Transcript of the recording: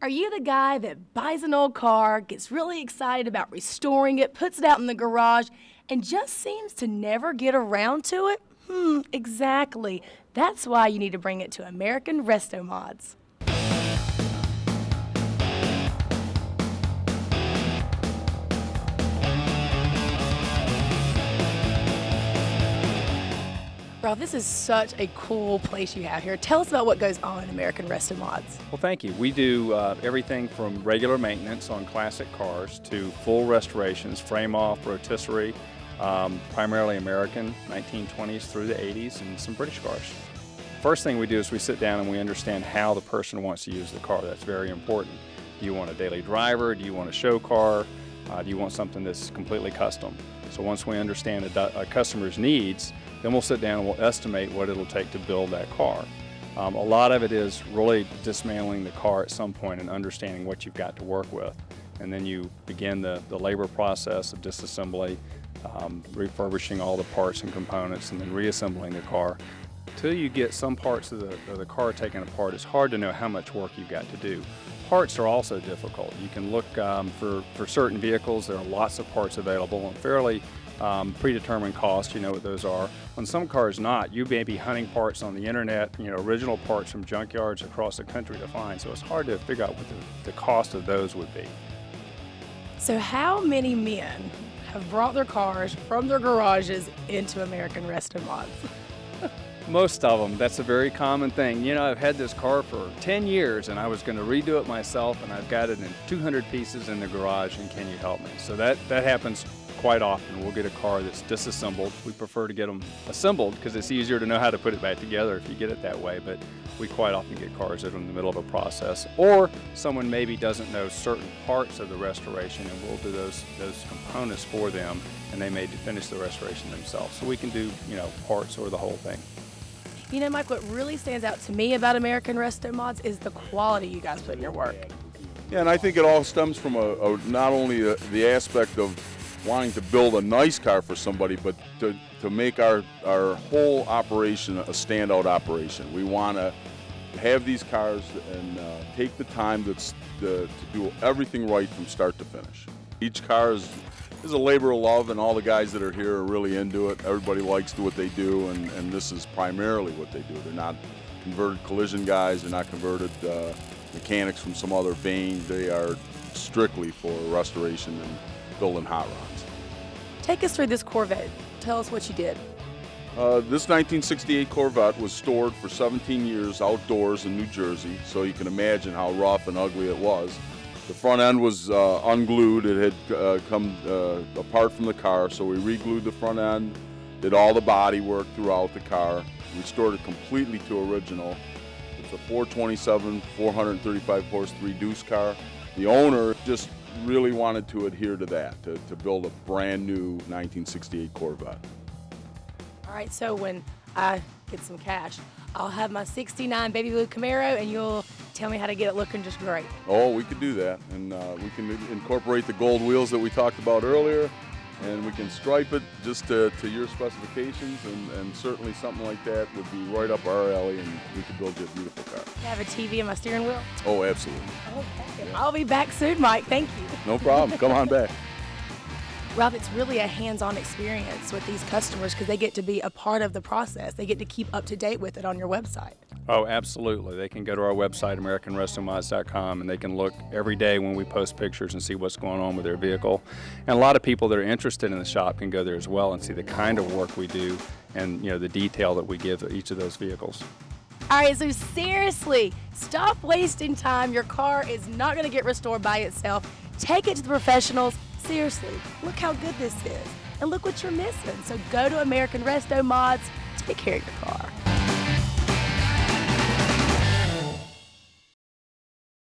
Are you the guy that buys an old car, gets really excited about restoring it, puts it out in the garage, and just seems to never get around to it? Exactly. That's why you need to bring it to American Resto Mods. Ralph, this is such a cool place you have here. Tell us about what goes on in American Resto Mods. Well, thank you. We do everything from regular maintenance on classic cars to full restorations, frame off, rotisserie, primarily American, 1920s through the 80s, and some British cars. First thing we do is we sit down and we understand how the person wants to use the car. That's very important. Do you want a daily driver? Do you want a show car? Do you want something that's completely custom? So once we understand a customer's needs, then we'll sit down and we'll estimate what it'll take to build that car. A lot of it is really dismantling the car at some point and understanding what you've got to work with. And then you begin the labor process of disassembly, refurbishing all the parts and components, and then reassembling the car. Until you get some parts of the car taken apart, it's hard to know how much work you've got to do. Parts are also difficult. You can look for certain vehicles. There are lots of parts available and fairly predetermined costs. You know what those are. On some cars not. You may be hunting parts on the internet, original parts from junkyards across the country to find. So it's hard to figure out what the cost of those would be. So how many men have brought their cars from their garages into American Resto Mods? Most of them. That's a very common thing. I've had this car for 10 years and I was going to redo it myself, and I've got it in 200 pieces in the garage, and can you help me? So that happens quite often. We'll get a car that's disassembled. We prefer to get them assembled because it's easier to know how to put it back together if you get it that way, but we quite often get cars that are in the middle of a process, or someone maybe doesn't know certain parts of the restoration, and we'll do those components for them, and they may finish the restoration themselves. So we can do parts or the whole thing. Mike, what really stands out to me about American Resto Mods is the quality you guys put in your work. Yeah, and I think it all stems from not only the aspect of wanting to build a nice car for somebody, but to make our whole operation a standout operation. We want to have these cars and take the time to do everything right from start to finish. Each car is a labor of love, and all the guys that are here are really into it. Everybody likes what they do, and this is primarily what they do. They're not converted collision guys. They're not converted mechanics from some other vein. They are strictly for restoration and building hot rods. Take us through this Corvette. Tell us what you did. This 1968 Corvette was stored for 17 years outdoors in New Jersey, so you can imagine how rough and ugly it was. The front end was unglued. It had come apart from the car, so we re-glued the front end, did all the body work throughout the car, restored it completely to original. It's a 427, 435 horse, 3-deuce car. The owner just really wanted to adhere to that, to build a brand new 1968 Corvette. All right, so when I get some cash, I'll have my 69 baby blue Camaro, and you'll tell me how to get it looking just great. Oh, we could do that, and we can incorporate the gold wheels that we talked about earlier, and we can stripe it just to your specifications, and certainly something like that would be right up our alley, and we could build you a beautiful car. Can I have a TV in my steering wheel? Oh, absolutely. Okay. I'll be back soon, Mike. Thank you. No problem. Come on back. Ralph, it's really a hands-on experience with these customers because they get to be a part of the process. They get to keep up to date with it on your website. Oh, absolutely. They can go to our website, AmericanRestoMods.com, and they can look every day when we post pictures and see what's going on with their vehicle. And a lot of people that are interested in the shop can go there as well and see the kind of work we do and the detail that we give to each of those vehicles. All right, so seriously, stop wasting time. Your car is not going to get restored by itself. Take it to the professionals. Seriously, look how good this is. And look what you're missing. So go to American Resto Mods. Take care of your car.